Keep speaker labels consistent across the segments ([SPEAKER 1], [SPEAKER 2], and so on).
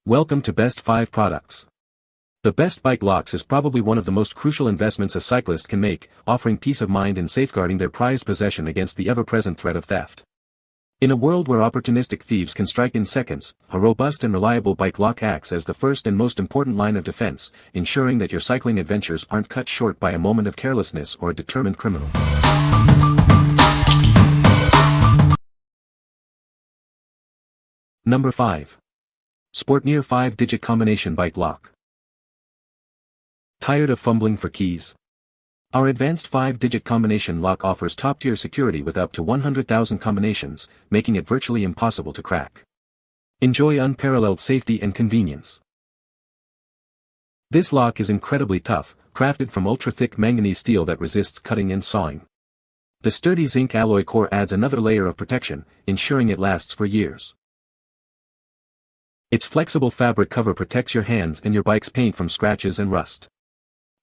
[SPEAKER 1] Welcome to Best 5 Products. The Best Bike Locks is probably one of the most crucial investments a cyclist can make, offering peace of mind and safeguarding their prized possession against the ever-present threat of theft. In a world where opportunistic thieves can strike in seconds, a robust and reliable bike lock acts as the first and most important line of defense, ensuring that your cycling adventures aren't cut short by a moment of carelessness or a determined criminal. Number 5. Sportneer 5-digit combination bike lock. Tired of fumbling for keys? Our advanced 5-digit combination lock offers top-tier security with up to 100,000 combinations, making it virtually impossible to crack. Enjoy unparalleled safety and convenience. This lock is incredibly tough, crafted from ultra-thick manganese steel that resists cutting and sawing. The sturdy zinc alloy core adds another layer of protection, ensuring it lasts for years. Its flexible fabric cover protects your hands and your bike's paint from scratches and rust.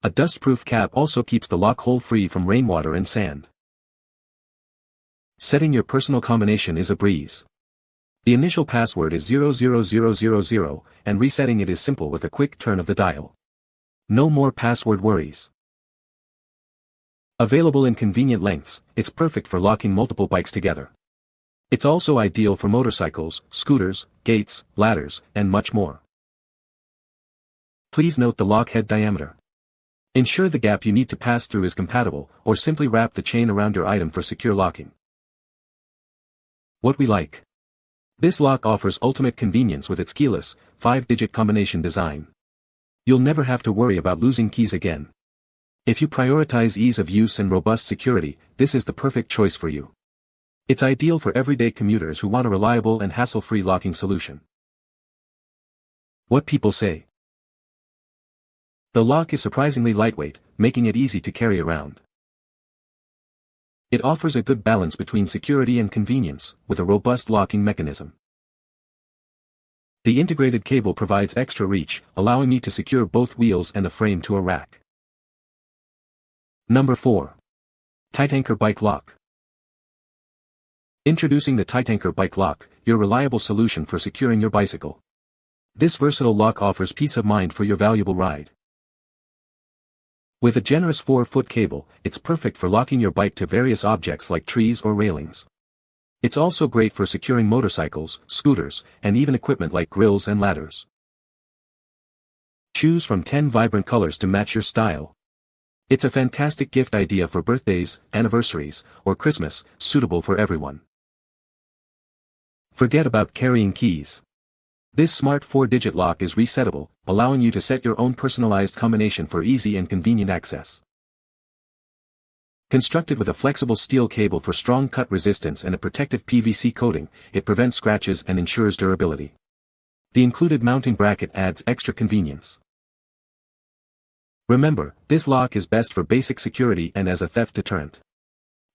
[SPEAKER 1] A dust-proof cap also keeps the lock hole free from rainwater and sand. Setting your personal combination is a breeze. The initial password is 00000, and resetting it is simple with a quick turn of the dial. No more password worries. Available in convenient lengths, it's perfect for locking multiple bikes together. It's also ideal for motorcycles, scooters, gates, ladders, and much more. Please note the lock head diameter. Ensure the gap you need to pass through is compatible, or simply wrap the chain around your item for secure locking. What we like. This lock offers ultimate convenience with its keyless, 5-digit combination design. You'll never have to worry about losing keys again. If you prioritize ease of use and robust security, this is the perfect choice for you. It's ideal for everyday commuters who want a reliable and hassle-free locking solution. What people say. The lock is surprisingly lightweight, making it easy to carry around. It offers a good balance between security and convenience, with a robust locking mechanism. The integrated cable provides extra reach, allowing me to secure both wheels and the frame to a rack. Number 4. Titanker Bike Lock. Introducing the Titanker Bike Lock, your reliable solution for securing your bicycle. This versatile lock offers peace of mind for your valuable ride. With a generous 4-foot cable, it's perfect for locking your bike to various objects like trees or railings. It's also great for securing motorcycles, scooters, and even equipment like grills and ladders. Choose from 10 vibrant colors to match your style. It's a fantastic gift idea for birthdays, anniversaries, or Christmas, suitable for everyone. Forget about carrying keys. This smart 4-digit lock is resettable, allowing you to set your own personalized combination for easy and convenient access. Constructed with a flexible steel cable for strong cut resistance and a protective PVC coating, it prevents scratches and ensures durability. The included mounting bracket adds extra convenience. Remember, this lock is best for basic security and as a theft deterrent.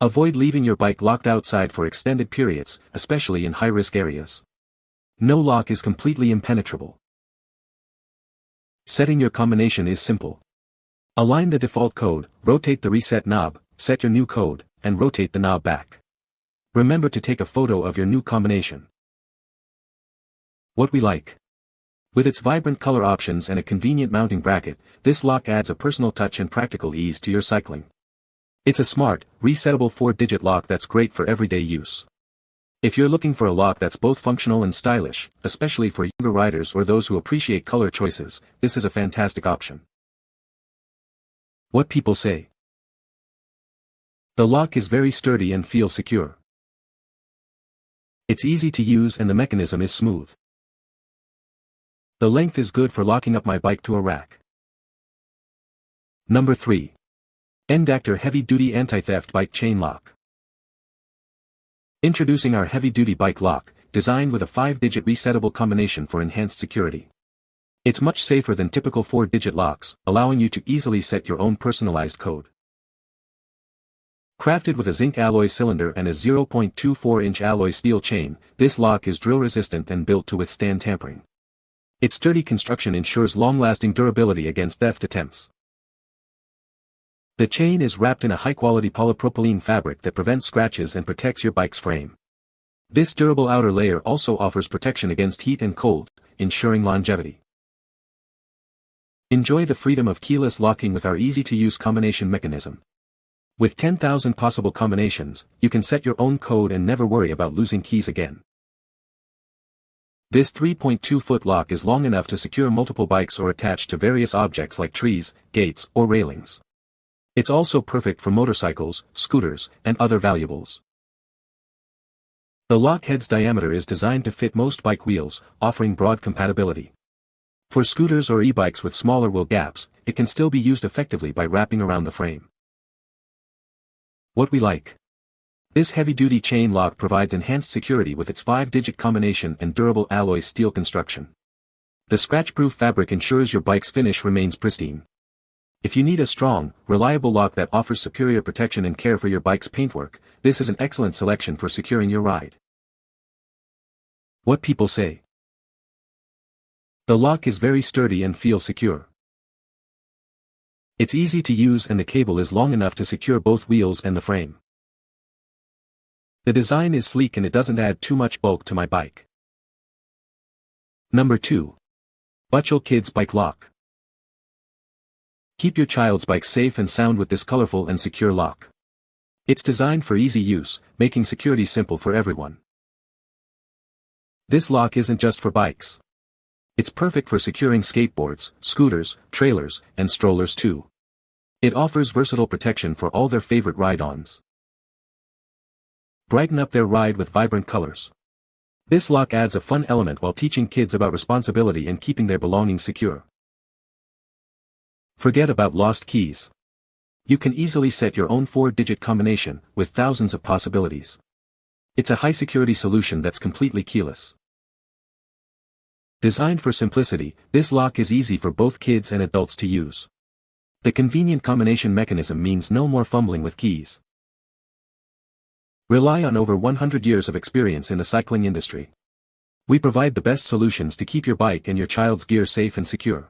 [SPEAKER 1] Avoid leaving your bike locked outside for extended periods, especially in high-risk areas. No lock is completely impenetrable. Setting your combination is simple. Align the default code, rotate the reset knob, set your new code, and rotate the knob back. Remember to take a photo of your new combination. What we like. With its vibrant color options and a convenient mounting bracket, this lock adds a personal touch and practical ease to your cycling. It's a smart, resettable 4-digit lock that's great for everyday use. If you're looking for a lock that's both functional and stylish, especially for younger riders or those who appreciate color choices, this is a fantastic option. What people say. The lock is very sturdy and feels secure. It's easy to use and the mechanism is smooth. The length is good for locking up my bike to a rack. Number 3. NDakter Heavy-Duty Anti-Theft Bike Chain Lock. Introducing our heavy-duty bike lock, designed with a 5-digit resettable combination for enhanced security. It's much safer than typical 4-digit locks, allowing you to easily set your own personalized code. Crafted with a zinc alloy cylinder and a 0.24-inch alloy steel chain, this lock is drill-resistant and built to withstand tampering. Its sturdy construction ensures long-lasting durability against theft attempts. The chain is wrapped in a high-quality polypropylene fabric that prevents scratches and protects your bike's frame. This durable outer layer also offers protection against heat and cold, ensuring longevity. Enjoy the freedom of keyless locking with our easy-to-use combination mechanism. With 10,000 possible combinations, you can set your own code and never worry about losing keys again. This 3.2-foot lock is long enough to secure multiple bikes or attach to various objects like trees, gates, or railings. It's also perfect for motorcycles, scooters, and other valuables. The lock head's diameter is designed to fit most bike wheels, offering broad compatibility. For scooters or e-bikes with smaller wheel gaps, it can still be used effectively by wrapping around the frame. What we like. This heavy-duty chain lock provides enhanced security with its 5-digit combination and durable alloy steel construction. The scratch-proof fabric ensures your bike's finish remains pristine. If you need a strong, reliable lock that offers superior protection and care for your bike's paintwork, this is an excellent selection for securing your ride. What people say. The lock is very sturdy and feels secure. It's easy to use and the cable is long enough to secure both wheels and the frame. The design is sleek and it doesn't add too much bulk to my bike. Number 2. Büchel Kids Bike Lock. Keep your child's bike safe and sound with this colorful and secure lock. It's designed for easy use, making security simple for everyone. This lock isn't just for bikes. It's perfect for securing skateboards, scooters, trailers, and strollers too. It offers versatile protection for all their favorite ride-ons. Brighten up their ride with vibrant colors. This lock adds a fun element while teaching kids about responsibility and keeping their belongings secure. Forget about lost keys. You can easily set your own 4-digit combination, with thousands of possibilities. It's a high-security solution that's completely keyless. Designed for simplicity, this lock is easy for both kids and adults to use. The convenient combination mechanism means no more fumbling with keys. Rely on over 100 years of experience in the cycling industry. We provide the best solutions to keep your bike and your child's gear safe and secure.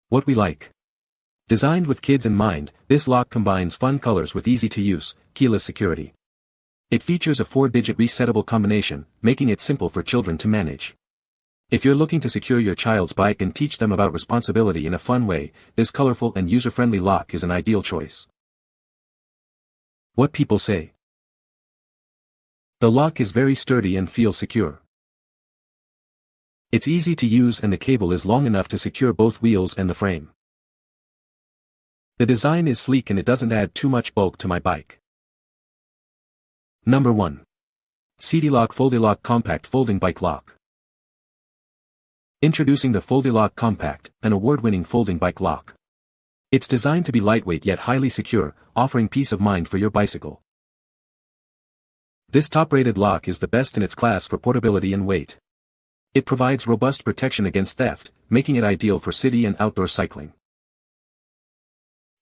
[SPEAKER 1] What we like. Designed with kids in mind, this lock combines fun colors with easy-to-use, keyless security. It features a 4-digit resettable combination, making it simple for children to manage. If you're looking to secure your child's bike and teach them about responsibility in a fun way, this colorful and user-friendly lock is an ideal choice. What people say. The lock is very sturdy and feels secure. It's easy to use and the cable is long enough to secure both wheels and the frame. The design is sleek and it doesn't add too much bulk to my bike. Number 1. Seatylock FoldyLock Compact Folding Bike Lock. Introducing the FoldyLock Compact, an award-winning folding bike lock. It's designed to be lightweight yet highly secure, offering peace of mind for your bicycle. This top-rated lock is the best in its class for portability and weight. It provides robust protection against theft, making it ideal for city and outdoor cycling.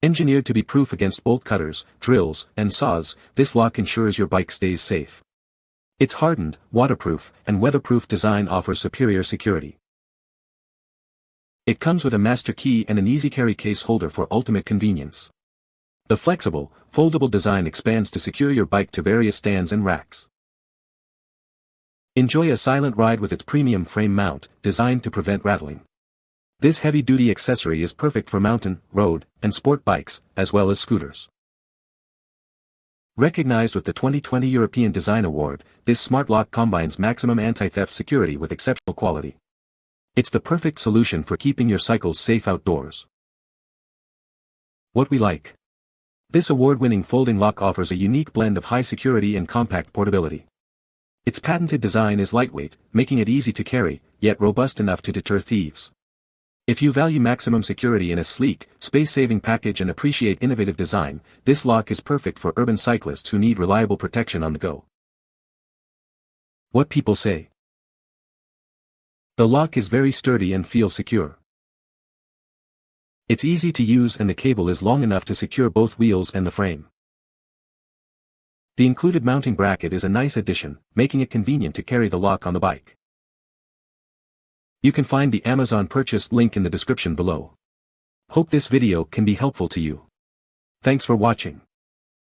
[SPEAKER 1] Engineered to be proof against bolt cutters, drills, and saws, this lock ensures your bike stays safe. Its hardened, waterproof, and weatherproof design offers superior security. It comes with a master key and an easy-carry case holder for ultimate convenience. The flexible, foldable design expands to secure your bike to various stands and racks. Enjoy a silent ride with its premium frame mount, designed to prevent rattling. This heavy-duty accessory is perfect for mountain, road, and sport bikes, as well as scooters. Recognized with the 2020 European Design Award, this smart lock combines maximum anti-theft security with exceptional quality. It's the perfect solution for keeping your cycles safe outdoors. What we like. This award-winning folding lock offers a unique blend of high security and compact portability. Its patented design is lightweight, making it easy to carry, yet robust enough to deter thieves. If you value maximum security in a sleek, space-saving package and appreciate innovative design, this lock is perfect for urban cyclists who need reliable protection on the go. What people say. The lock is very sturdy and feels secure. It's easy to use and the cable is long enough to secure both wheels and the frame. The included mounting bracket is a nice addition, making it convenient to carry the lock on the bike. You can find the Amazon purchase link in the description below. Hope this video can be helpful to you. Thanks for watching.